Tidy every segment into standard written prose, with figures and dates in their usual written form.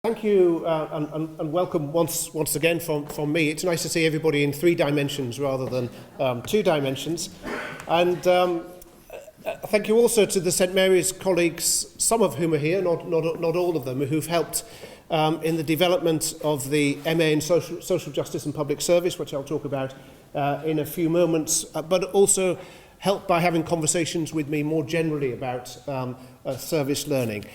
thank you and welcome once again from me. It's nice to see everybody in 3 dimensions rather than 2 dimensions. And thank you also to the St Mary's colleagues, some of whom are here, not all of them, who've helped in the development of the MA in Social Justice and Public Service, which I'll talk about in a few moments, but also helped by having conversations with me more generally about service learning.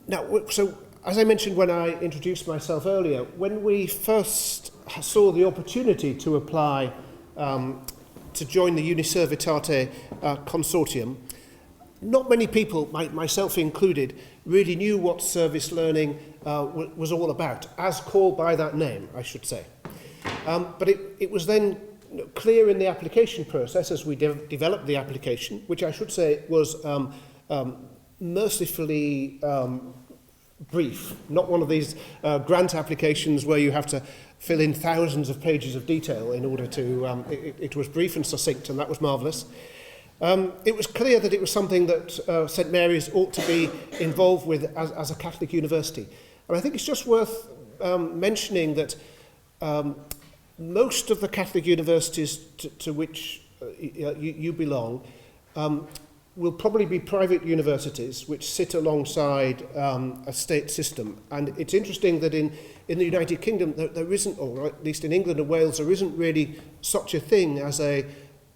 Now, so as I mentioned when I introduced myself earlier, when we first saw the opportunity to apply to join the Uniservitate consortium, not many people, myself included, really knew what service learning was all about, as called by that name, I should say. But it was then clear in the application process as we developed the application, which I should say was mercifully brief, not one of these grant applications where you have to fill in thousands of pages of detail in order to, it was brief and succinct, and that was marvellous. It was clear that it was something that St Mary's ought to be involved with as a Catholic university. And I think it's just worth mentioning that most of the Catholic universities to which you belong will probably be private universities which sit alongside a state system. And it's interesting that in the United Kingdom there isn't, or at least in England and Wales, there isn't really such a thing as a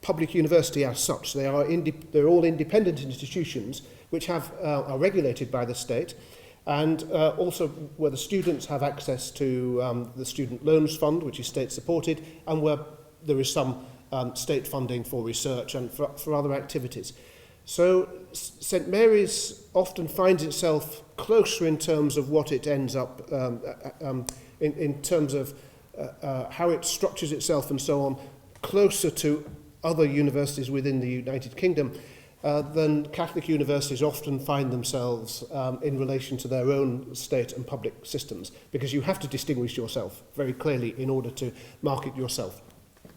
public university as such. They're all independent institutions which are regulated by the state, and also where the students have access to the Student Loans Fund, which is state supported, and where there is some state funding for research and for other activities. So St Mary's often finds itself closer in terms of what it ends up, in terms of how it structures itself and so on, closer to other universities within the United Kingdom than Catholic universities often find themselves in relation to their own state and public systems, because you have to distinguish yourself very clearly in order to market yourself.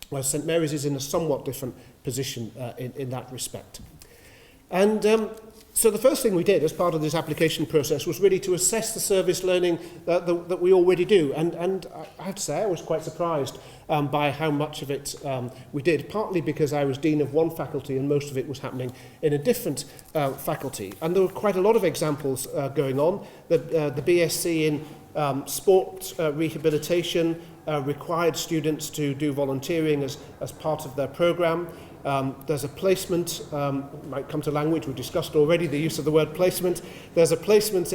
Whereas St Mary's is in a somewhat different position in that respect. And so the first thing we did as part of this application process was really to assess the service learning that we already do. And I have to say I was quite surprised by how much of it we did, partly because I was Dean of one faculty and most of it was happening in a different faculty. And there were quite a lot of examples going on. The BSc in sport rehabilitation required students to do volunteering as part of their programme. There's a placement, might come to language, we discussed already the use of the word placement. There's a placement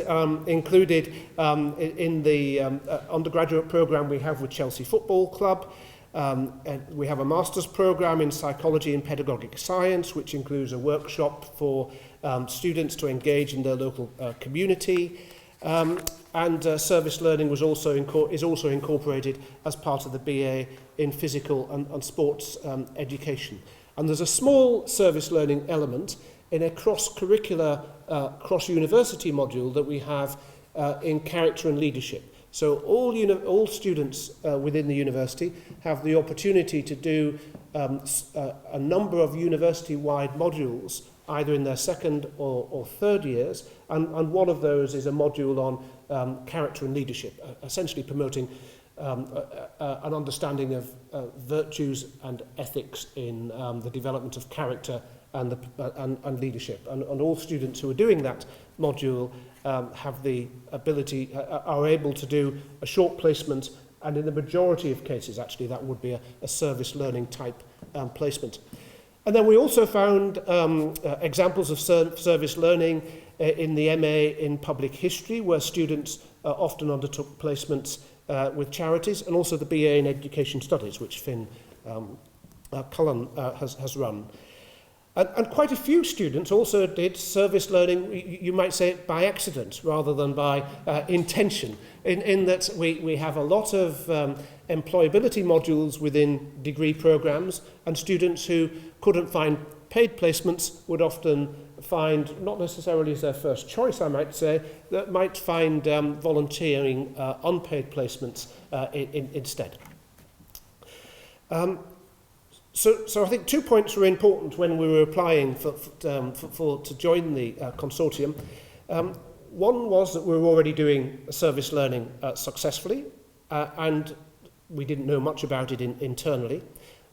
included in the undergraduate programme we have with Chelsea Football Club. And we have a master's programme in psychology and pedagogic science, which includes a workshop for students to engage in their local community. And service learning is also incorporated as part of the BA in physical and sports education. And there's a small service learning element in a cross-curricular, cross-university module that we have in character and leadership. So all students within the university have the opportunity to do a number of university-wide modules, either in their second or third years, and one of those is a module on character and leadership, essentially promoting an understanding of virtues and ethics in the development of character and leadership. And all students who are doing that module have the ability, are able to do a short placement, and in the majority of cases, actually, that would be a service learning type placement. And then we also found examples of service learning in the MA in public history, where students often undertook placements with charities, and also the BA in education studies, which Finn Cullen has run. And quite a few students also did service learning, you might say, by accident rather than by intention, in that we have a lot of employability modules within degree programs, and students who couldn't find paid placements would often find, not necessarily as their first choice, I might say, that might find volunteering unpaid placements instead. So I think 2 points were important when we were applying to join the consortium. One was that we were already doing service learning successfully, and we didn't know much about it internally.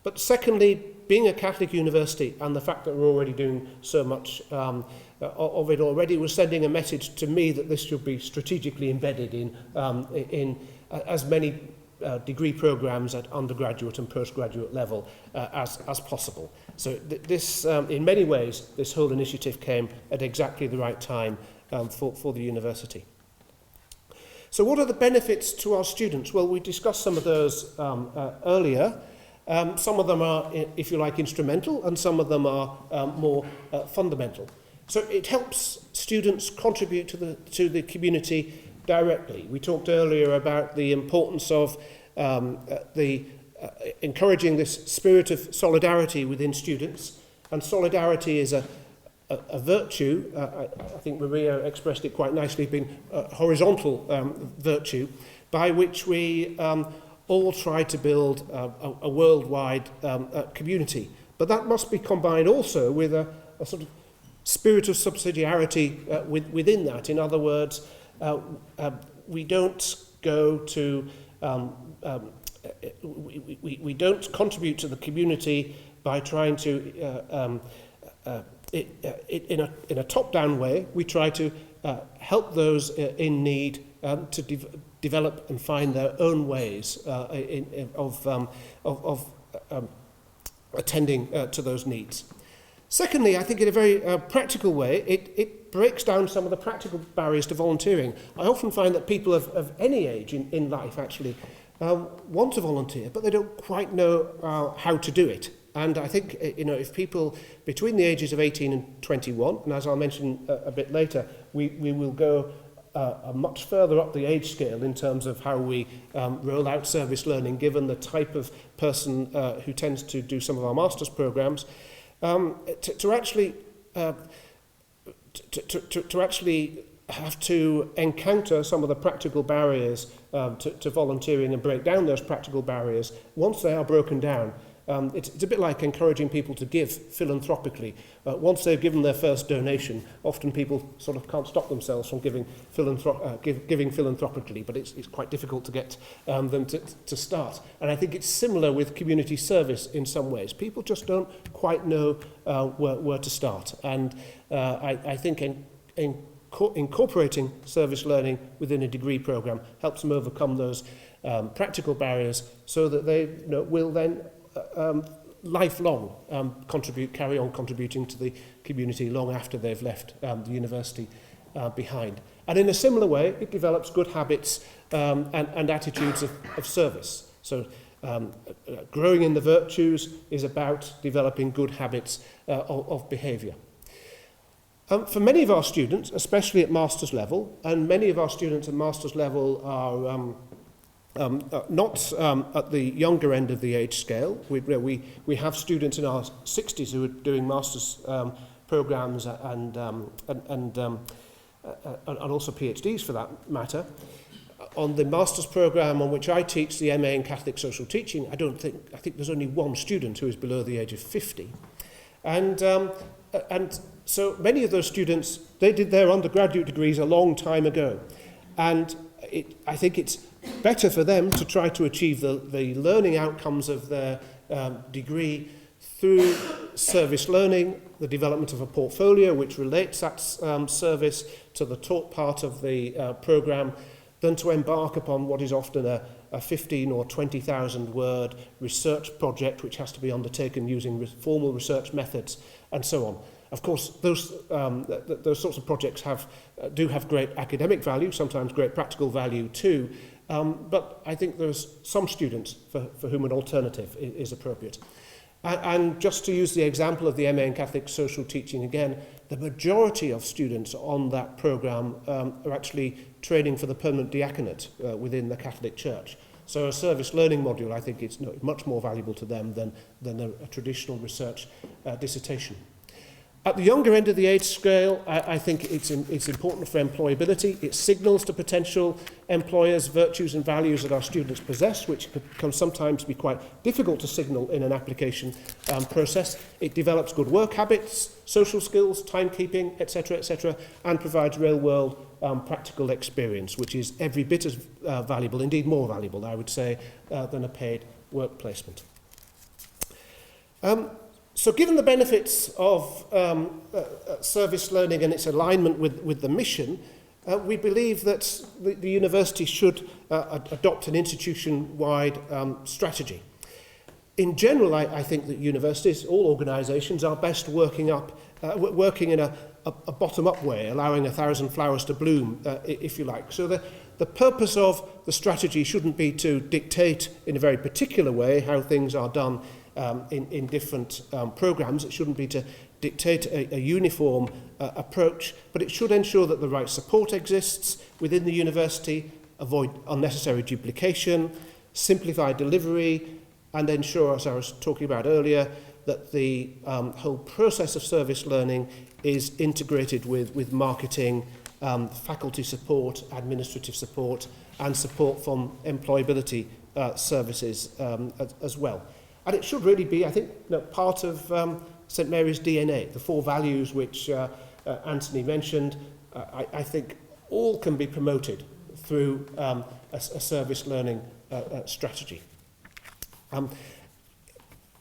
But secondly, being a Catholic university and the fact that we're already doing so much of it already was sending a message to me that this should be strategically embedded in as many degree programs at undergraduate and postgraduate level as possible. So this, in many ways, this whole initiative came at exactly the right time for the university. So what are the benefits to our students? Well, we discussed some of those earlier. Some of them are, if you like, instrumental, and some of them are more fundamental. So it helps students contribute to the community directly. We talked earlier about the importance of encouraging this spirit of solidarity within students, and solidarity is a virtue. I think Maria expressed it quite nicely, being a horizontal virtue, by which we all try to build a worldwide community. But that must be combined also with a sort of spirit of subsidiarity within that. In other words, we don't go to we don't contribute to the community by trying to in a top-down way. We try to help those in need to develop and find their own ways of attending to those needs. Secondly, I think in a very practical way, it breaks down some of the practical barriers to volunteering. I often find that people of any age in life actually want to volunteer, but they don't quite know how to do it. And I think, if people between the ages of 18 and 21, and as I'll mention a bit later, we will go much further up the age scale in terms of how we roll out service learning, given the type of person who tends to do some of our master's programs, to actually have to encounter some of the practical barriers to volunteering and break down those practical barriers. Once they are broken down, it's a bit like encouraging people to give philanthropically. Once they've given their first donation, often people sort of can't stop themselves from giving philanthropically, but it's quite difficult to get them to start. And I think it's similar with community service in some ways. People just don't quite know where to start. And I think incorporating service learning within a degree program helps them overcome those practical barriers, so that they will then lifelong carry on contributing to the community long after they've left the university behind. And in a similar way, it develops good habits and attitudes of service. So growing in the virtues is about developing good habits of behaviour. For many of our students, especially at master's level, and many of our students at master's level are not at the younger end of the age scale. We have students in our 60s who are doing master's programs and also PhDs for that matter. On the master's program on which I teach, the MA in Catholic Social Teaching, I think there's only one student who is below the age of 50. And so many of those students, they did their undergraduate degrees a long time ago. And I think it's better for them to try to achieve the learning outcomes of their degree through service learning, the development of a portfolio which relates that service to the taught part of the program, than to embark upon what is often a 15 or 20,000 word research project which has to be undertaken using formal research methods and so on. Of course, those sorts of projects do have great academic value, sometimes great practical value too, but I think there's some students for whom an alternative is appropriate. And just to use the example of the MA in Catholic Social Teaching again, the majority of students on that programme are actually training for the permanent diaconate within the Catholic Church. So a service learning module, I think, is much more valuable to them than a traditional research dissertation. At the younger end of the age scale, I think it's important for employability. It signals to potential employers virtues and values that our students possess, which can sometimes be quite difficult to signal in an application process. It develops good work habits, social skills, timekeeping, etc., and provides real-world practical experience, which is every bit as valuable, indeed more valuable, I would say, than a paid work placement. So given the benefits of service learning and its alignment with the mission, we believe that the university should adopt an institution-wide strategy. In general, I think that universities, all organisations, are best working in a bottom-up way, allowing 1,000 flowers to bloom, if you like. So the purpose of the strategy shouldn't be to dictate in a very particular way how things are done in different programmes. It shouldn't be to dictate a uniform approach, but it should ensure that the right support exists within the university, avoid unnecessary duplication, simplify delivery, and ensure, as I was talking about earlier, that the whole process of service learning is integrated with marketing, faculty support, administrative support, and support from employability services as well. And it should really be, I think, part of St Mary's DNA, the 4 values which Anthony mentioned. I think all can be promoted through a service learning strategy.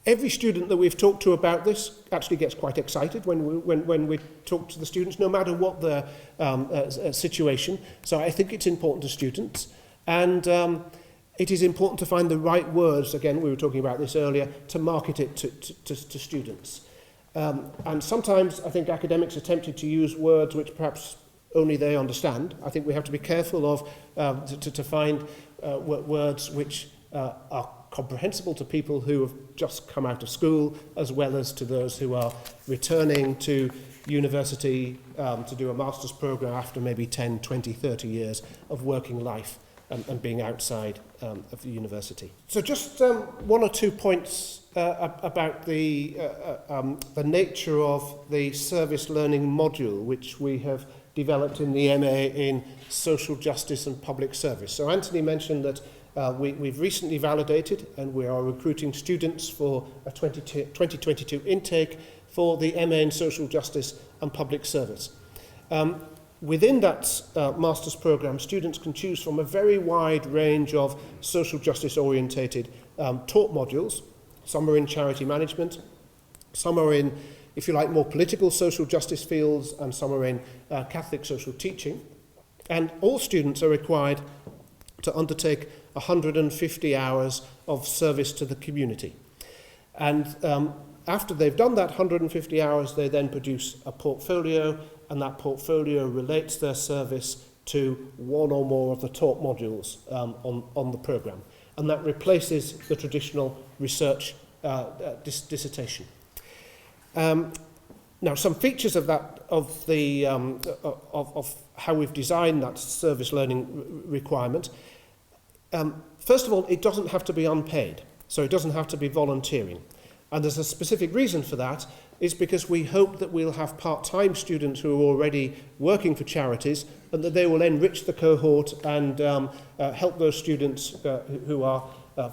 Every student that we've talked to about this actually gets quite excited when we talk to the students, no matter what their situation. So I think it's important to students. And it is important to find the right words, again, we were talking about this earlier, to market it to students. And sometimes I think academics are tempted to use words which perhaps only they understand. I think we have to be careful of to find words which are comprehensible to people who have just come out of school, as well as to those who are returning to university to do a master's programme after maybe 10, 20, 30 years of working life and being outside of the university. So just 1 or 2 points about the nature of the service learning module which we have developed in the MA in Social Justice and Public Service. So Anthony mentioned that we've recently validated and we are recruiting students for a 2022 intake for the MA in Social Justice and Public Service. Within that master's programme, students can choose from a very wide range of social justice orientated taught modules. Some are in charity management, some are in, if you like, more political social justice fields, and some are in Catholic social teaching. And all students are required to undertake 150 hours of service to the community. And after they've done that 150 hours, they then produce a portfolio, and that portfolio relates their service to 1 or more of the taught modules on the programme. And that replaces the traditional research dissertation. Now, some features of that, of how we've designed that service learning requirement. First of all, it doesn't have to be unpaid, so it doesn't have to be volunteering. And there's a specific reason for that, is because we hope that we'll have part-time students who are already working for charities, and that they will enrich the cohort and help those students who are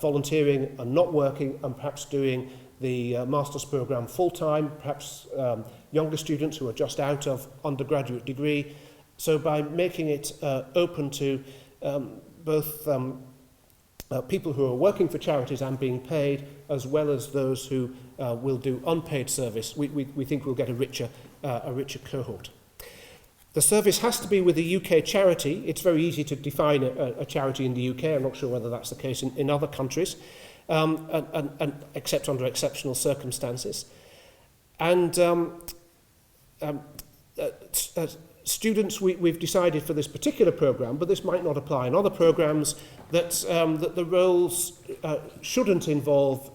volunteering and not working and perhaps doing the master's programme full-time, perhaps younger students who are just out of undergraduate degree. So by making it open to both people who are working for charities and being paid, as well as those who will do unpaid service, we think we'll get a richer cohort. The service has to be with a UK charity. It's very easy to define a charity in the UK. I'm not sure whether that's the case in other countries, and except under exceptional circumstances. And students, we've decided for this particular programme, but this might not apply in other programmes, that the roles shouldn't involve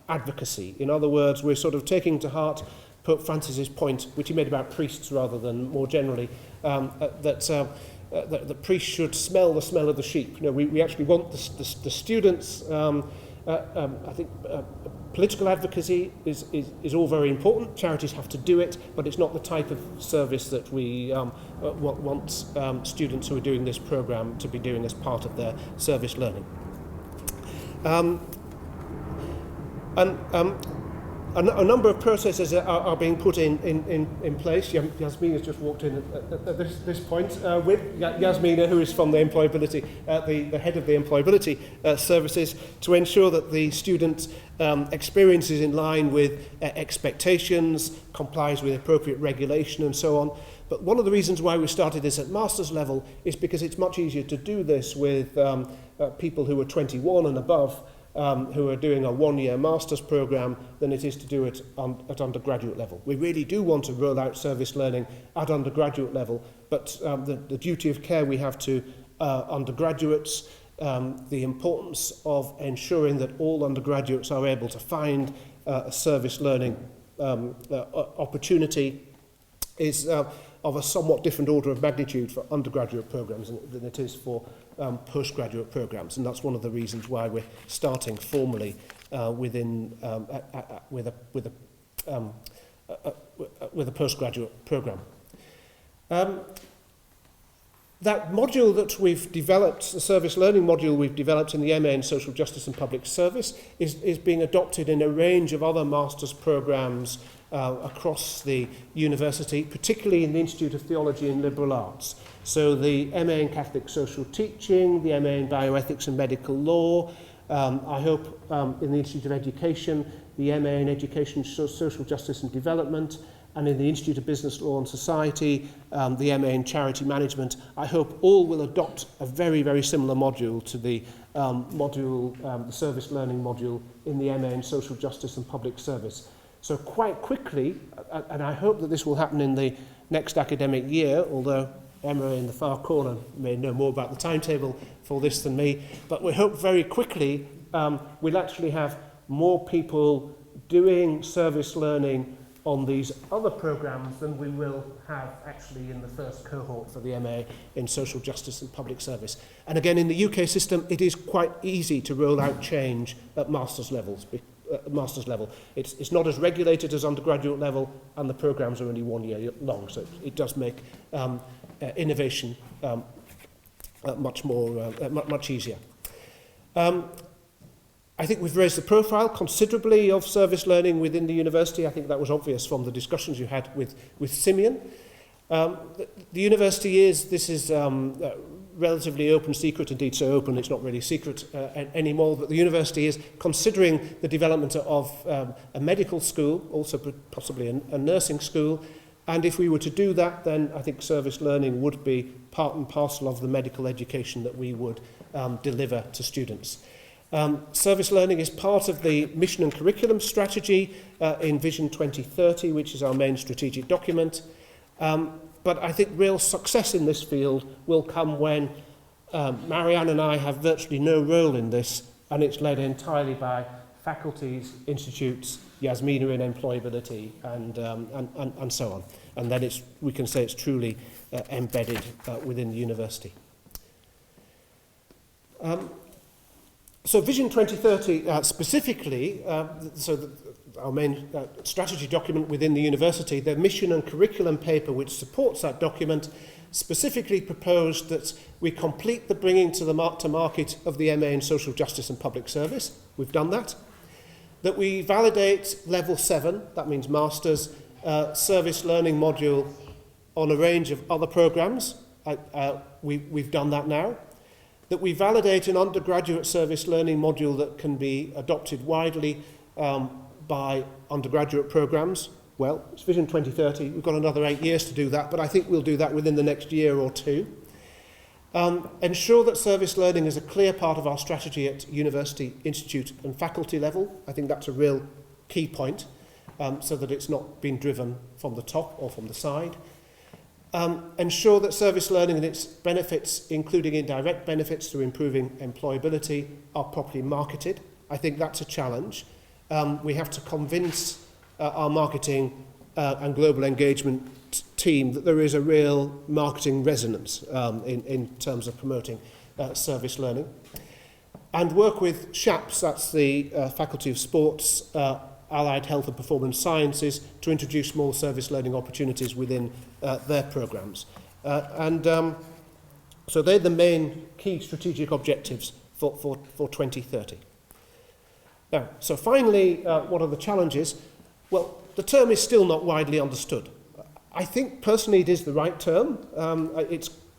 advocacy. In other words, we're sort of taking to heart Pope Francis's point, which he made about priests rather than more generally, that the priest should smell the smell of the sheep. You know, we actually want the students, I think Political advocacy is all very important. Charities have to do it, but it's not the type of service that we want students who are doing this programme to be doing as part of their service learning. A number of processes are being put in place. Yasmina has just walked in at this point with Yasmina, who is from the employability, the head of the employability services, to ensure that the student experience is in line with expectations, complies with appropriate regulation and so on. But one of the reasons why we started this at master's level is because it's much easier to do this with people who are 21 and above, who are doing a one-year master's programme, than it is to do it at undergraduate level. We really do want to roll out service learning at undergraduate level, but the duty of care we have to undergraduates, the importance of ensuring that all undergraduates are able to find a service learning opportunity is of a somewhat different order of magnitude for undergraduate programmes than it is for postgraduate programmes, and that's one of the reasons why we're starting formally with a postgraduate programme. That module that we've developed, the service learning module we've developed in the MA in Social Justice and Public Service, is being adopted in a range of other master's programmes across the university, particularly in the Institute of Theology and Liberal Arts. So the MA in Catholic Social Teaching, the MA in Bioethics and Medical Law, I hope in the Institute of Education, the MA in Education, Social Justice and Development, and in the Institute of Business Law and Society, the MA in Charity Management. I hope all will adopt a very, very similar module to the the service learning module in the MA in Social Justice and Public Service. So quite quickly, and I hope that this will happen in the next academic year, although Emma in the far corner may know more about the timetable for this than me, but we hope very quickly we'll actually have more people doing service learning on these other programmes than we will have actually in the first cohort for the MA in Social Justice and Public Service. And again, in the UK system, it is quite easy to roll out change at master's levels. Master's level. It's not as regulated as undergraduate level, and the programmes are only 1 year long, so it does make innovation much easier. I think we've raised the profile considerably of service learning within the university. I think that was obvious from the discussions you had with Simeon. The university is relatively open secret, indeed so open it's not really secret anymore, but the university is considering the development of a medical school, also possibly a nursing school, and if we were to do that, then I think service learning would be part and parcel of the medical education that we would deliver to students. Service learning is part of the mission and curriculum strategy in Vision 2030, which is our main strategic document. But I think real success in this field will come when Marianne and I have virtually no role in this, and it's led entirely by faculties, institutes, Yasmina in employability, and so on. And then we can say it's truly embedded within the university. So Vision 2030 specifically, our main strategy document within the university, the mission and curriculum paper which supports that document specifically proposed that we complete the bringing to market of the MA in Social Justice and Public Service. We've done that. That we validate level 7, that means Masters, service learning module on a range of other programmes. We've done that now. That we validate an undergraduate service learning module that can be adopted widely by undergraduate programmes. Well, it's Vision 2030. We've got another 8 years to do that, but I think we'll do that within the next year or two. Ensure that service learning is a clear part of our strategy at university, institute and faculty level. I think that's a real key point, so that it's not being driven from the top or from the side. Ensure that service learning and its benefits, including indirect benefits through improving employability, are properly marketed. I think that's a challenge. We have to convince our marketing and global engagement team that there is a real marketing resonance in terms of promoting service learning. and work with SHAPS, that's the Faculty of Sports, Allied Health and Performance Sciences, to introduce more service learning opportunities within their programmes. So they're the main key strategic objectives for 2030. Now, so finally, what are the challenges? Well, the term is still not widely understood. I think personally it is the right term.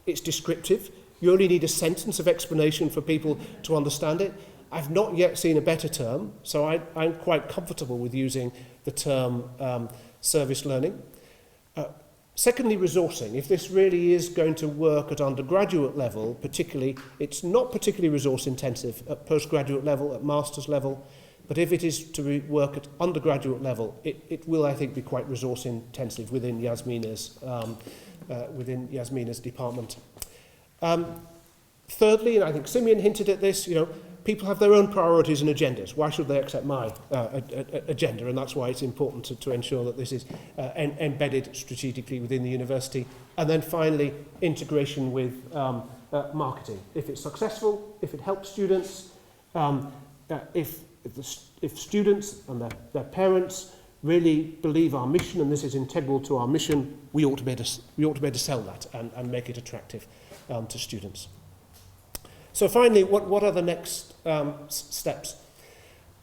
It's descriptive. You only need a sentence of explanation for people to understand it. I've not yet seen a better term, so I'm quite comfortable with using the term service learning. Secondly, resourcing. If this really is going to work at undergraduate level, particularly, it's not particularly resource intensive at postgraduate level, at master's level, but if it is to work at undergraduate level, it will, I think, be quite resource intensive within Yasmina's department. Thirdly, and I think Simeon hinted at this, people have their own priorities and agendas. Why should they accept my agenda? And that's why it's important to ensure that this is embedded strategically within the university. And then finally, integration with marketing. If it's successful, if it helps students, if students and their parents really believe our mission, and this is integral to our mission, we ought to be able to sell that and make it attractive to students. So finally, what are the next steps?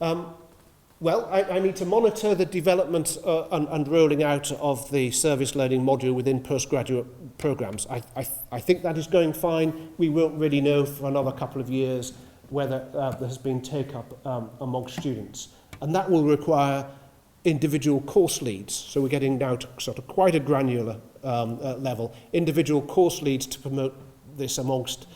Well, I need to monitor the development and rolling out of the service learning module within postgraduate programs. I think that is going fine. We won't really know for another couple of years whether there has been take-up among students. And that will require individual course leads. So we're getting now to sort of quite a granular level. Individual course leads to promote this amongst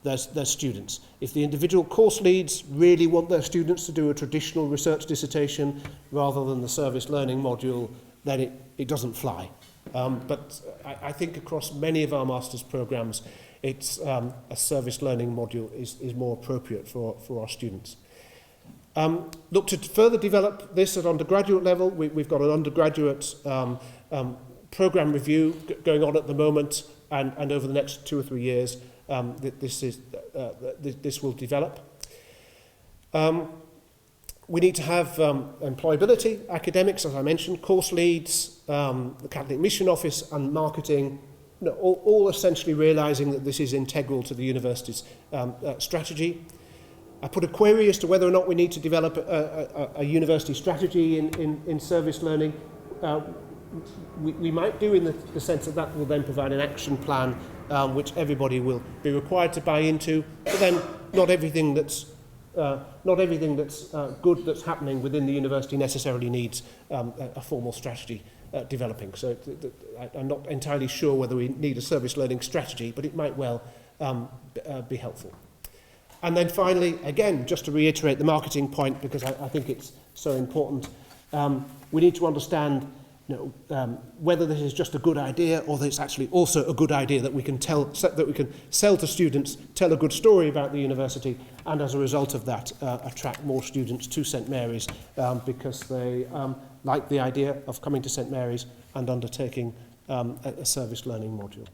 their students. If the individual course leads really want their students to do a traditional research dissertation rather than the service learning module, then it doesn't fly. But I think across many of our master's programs, it's a service learning module is more appropriate for our students. Look to further develop this at undergraduate level. We've got an undergraduate program review going on at the moment, and over the next 2 or 3 years, this will develop. We need to have employability, academics, as I mentioned, course leads, the Catholic Mission Office, and marketing, all essentially realising that this is integral to the university's strategy. I put a query as to whether or not we need to develop a university strategy in service learning. We might do, in the sense that will then provide an action plan which everybody will be required to buy into, but then not everything that's good that's happening within the university necessarily needs a formal strategy developing. So I'm not entirely sure whether we need a service learning strategy, but it might well be helpful. And then finally, again, just to reiterate the marketing point, because I think it's so important, we need to understand whether this is just a good idea or that it's actually also a good idea that we can sell to students, tell a good story about the university, and as a result of that, attract more students to St Mary's because they like the idea of coming to St Mary's and undertaking a service learning module.